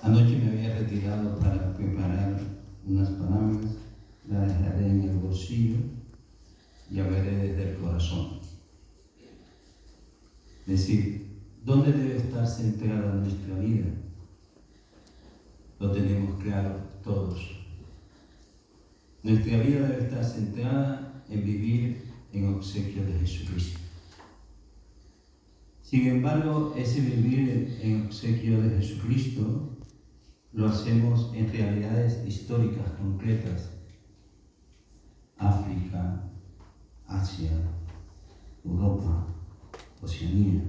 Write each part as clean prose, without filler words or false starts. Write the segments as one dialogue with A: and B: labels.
A: Anoche me había retirado para preparar unas palabras, las dejaré en el bolsillo y hablaré desde el corazón. Es decir, ¿dónde debe estar centrada nuestra vida? Lo tenemos claro todos. Nuestra vida debe estar centrada en vivir en obsequio de Jesucristo. Sin embargo, ese vivir en obsequio de Jesucristo lo hacemos en realidades históricas concretas. África, Asia, Europa, Oceanía,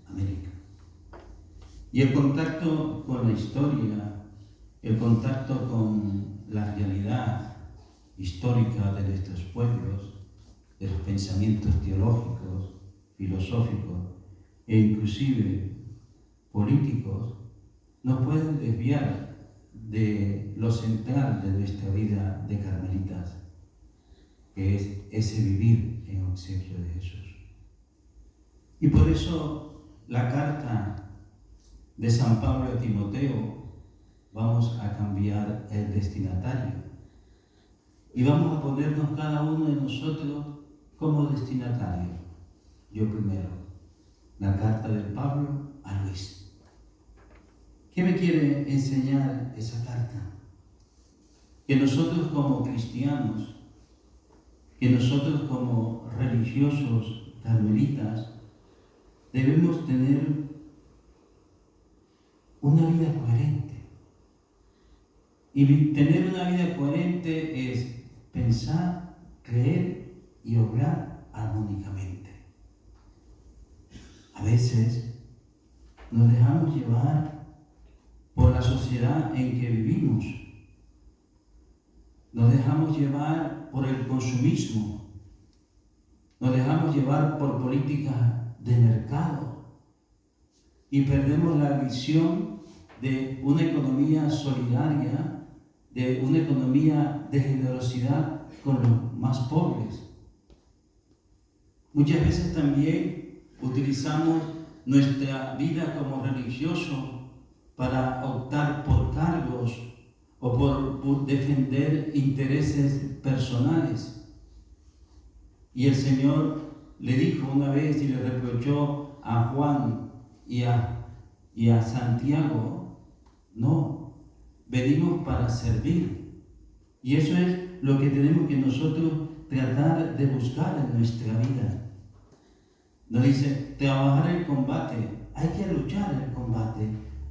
A: América. Y el contacto con la historia, el contacto con la realidad histórica de nuestros pueblos, de los pensamientos teológicos, filosóficos e inclusive políticos, nos pueden desviar de lo central de nuestra vida de carmelitas, que es ese vivir en obsequio de Jesús. Y por eso la carta de San Pablo a Timoteo, vamos a cambiar el destinatario y vamos a ponernos cada uno de nosotros como destinatario. Yo primero, la carta de Pablo a Luis. ¿Qué me quiere enseñar esa carta? Que nosotros como cristianos, que nosotros como religiosos carmelitas, debemos tener una vida coherente. Y tener una vida coherente es pensar, creer y obrar armónicamente. A veces nos dejamos llevar por la sociedad en que vivimos. Nos dejamos llevar por el consumismo. Nos dejamos llevar por políticas de mercado. Y perdemos la visión de una economía solidaria, de una economía de generosidad con los más pobres. Muchas veces también utilizamos nuestra vida como religiosos para optar por cargos o por defender intereses personales. Y el Señor le dijo una vez y le reprochó a Juan y a Santiago: no, venimos para servir. Y eso es lo que tenemos que nosotros tratar de buscar en nuestra vida. Nos dice, trabajar el combate, hay que luchar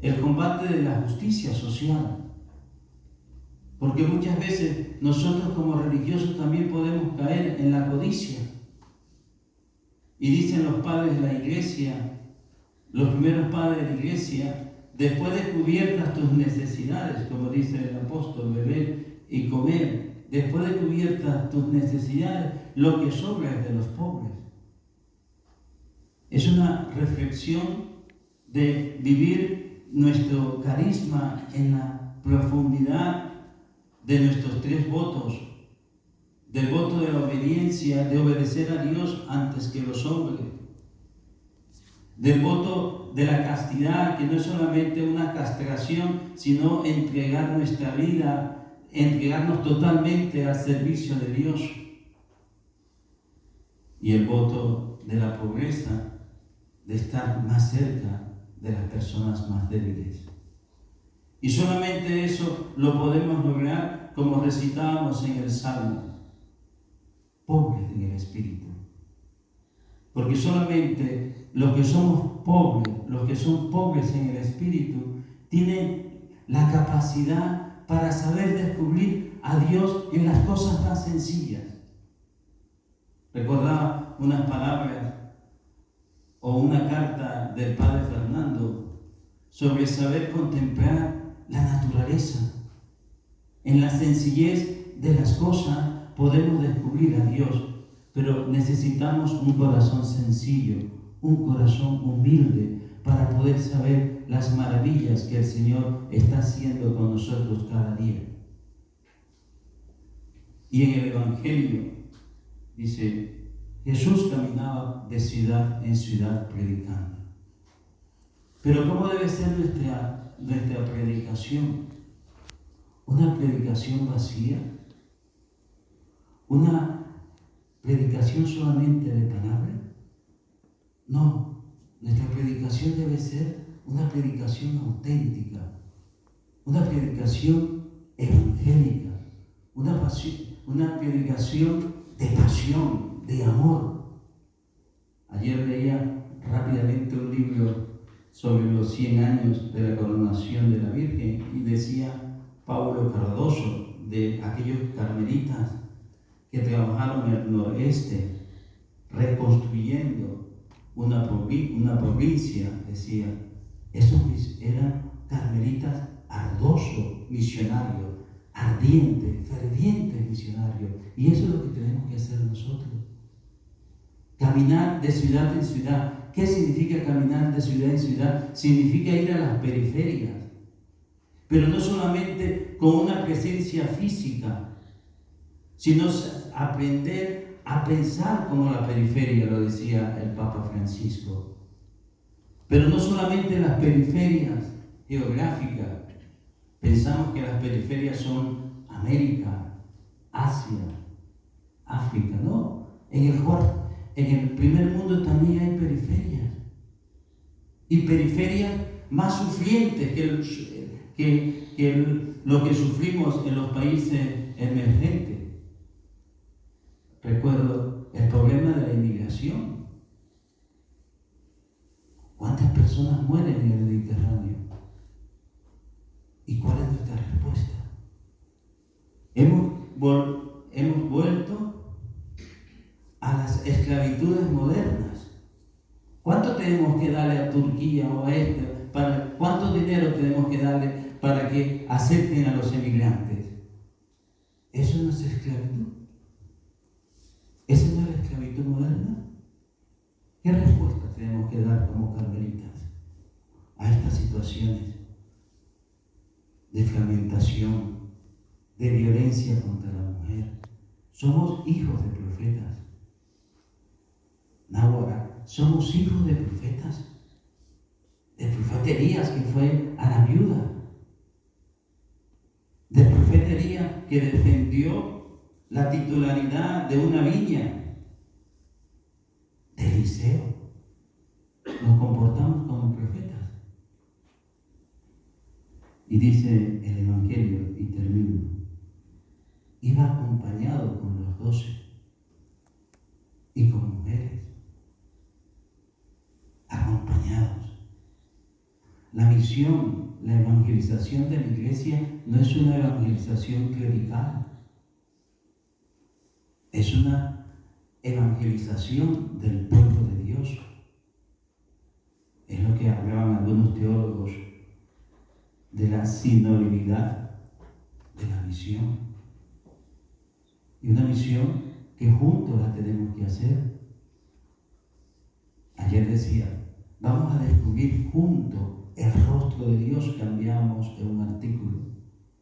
A: el combate de la justicia social. Porque muchas veces nosotros como religiosos también podemos caer en la codicia. Y dicen los padres de la iglesia, los primeros padres de la iglesia, después de cubiertas tus necesidades, como dice el apóstol, beber y comer, después de cubiertas tus necesidades, lo que sobra es de los pobres. Es una reflexión de vivir nuestro carisma en la profundidad de nuestros 3 votos, del voto de la obediencia, de obedecer a Dios antes que los hombres, del voto de la castidad, que no es solamente una castración, sino entregar nuestra vida, entregarnos totalmente al servicio de Dios, y el voto de la pobreza, de estar más cerca de las personas más débiles. Y solamente eso lo podemos lograr como recitábamos en el Salmo: pobres en el espíritu. Porque solamente los que somos pobres, los que son pobres en el espíritu, tienen la capacidad para saber descubrir a Dios en las cosas más sencillas. Recordaba unas palabras o una carta del Padre Fernando sobre saber contemplar la naturaleza. En la sencillez de las cosas podemos descubrir a Dios, pero necesitamos un corazón sencillo, un corazón humilde para poder saber las maravillas que el Señor está haciendo con nosotros cada día. Y en el Evangelio dice: Jesús caminaba de ciudad en ciudad predicando. Pero ¿cómo debe ser nuestra predicación una predicación vacía? ¿Una predicación solamente de palabra? No, nuestra predicación debe ser una predicación auténtica, una predicación evangélica, una predicación de pasión, de amor. Ayer leía rápidamente un libro sobre los 100 años de la coronación de la Virgen y decía Paulo Cardoso, de aquellos carmelitas que trabajaron en el noreste reconstruyendo una provincia, decía, esos eran carmelitas ardosos, misionarios, ardientes, fervientes misionarios. Y eso es lo que tenemos que hacer nosotros. Caminar de ciudad en ciudad. ¿Qué significa caminar de ciudad en ciudad? Significa ir a las periferias. Pero no solamente con una presencia física, sino aprender a pensar como la periferia, lo decía el Papa Francisco. Pero no solamente las periferias geográficas. Pensamos que las periferias son América, Asia, África. No, en el primer mundo también hay periferias. Y periferias más sufrientes que lo que sufrimos en los países emergentes. Recuerdo el problema de la inmigración. ¿Cuántas personas mueren en el Mediterráneo? ¿Y cuál es nuestra respuesta? Hemos vuelto a las esclavitudes modernas. ¿Cuánto tenemos que darle a Turquía o a cuánto dinero tenemos que darle para que acepten a los emigrantes? ¿Eso no es esclavitud? ¿Esa no es la esclavitud moderna? ¿Qué respuesta tenemos que dar como carmelitas a estas situaciones de fragmentación, de violencia contra la mujer? Somos hijos de profetas. Náhuara, somos hijos de profetas. Del profeta Elías, que fue a la viuda. Del profeta Elías, que defendió la titularidad de una viña. De Eliseo. Nos comportamos como profetas. Y dice el Evangelio, y termino, iba acompañado con los 12 y con mujeres, acompañados. La misión, la evangelización de la iglesia no es una evangelización clerical, es una evangelización del pueblo de Dios. Es lo que hablaban algunos teólogos de la sinodalidad de la misión. Y una misión que juntos la tenemos que hacer. Ayer decía, vamos a descubrir juntos el rostro de Dios, cambiamos en un artículo.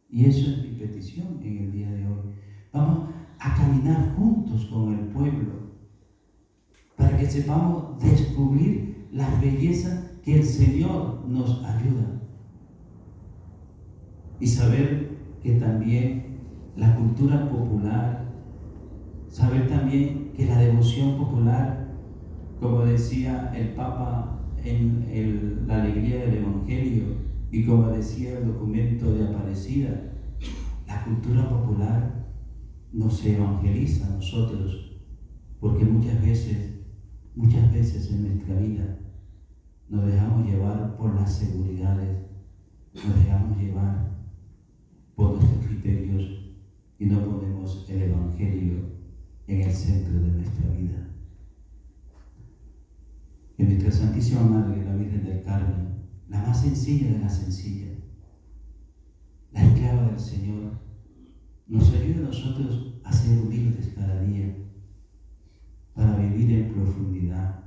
A: Y eso es mi petición en el día de hoy. Vamos a caminar juntos con el pueblo para que sepamos descubrir las bellezas que el Señor nos ayuda. Y saber que también la cultura popular, saber también que la devoción popular, como decía el Papa en la alegría del Evangelio y como decía el documento de Aparecida, la cultura popular nos evangeliza a nosotros, porque muchas veces en nuestra vida nos dejamos llevar por las seguridades, nos dejamos llevar por nuestros criterios y no ponemos el Evangelio en el centro de nuestra vida. Que nuestra Santísima Madre, la Virgen del Carmen, la más sencilla de las sencillas, la esclava del Señor, nos ayude a nosotros a ser humildes cada día para vivir en profundidad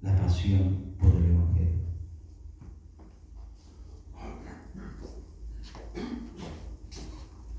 A: la pasión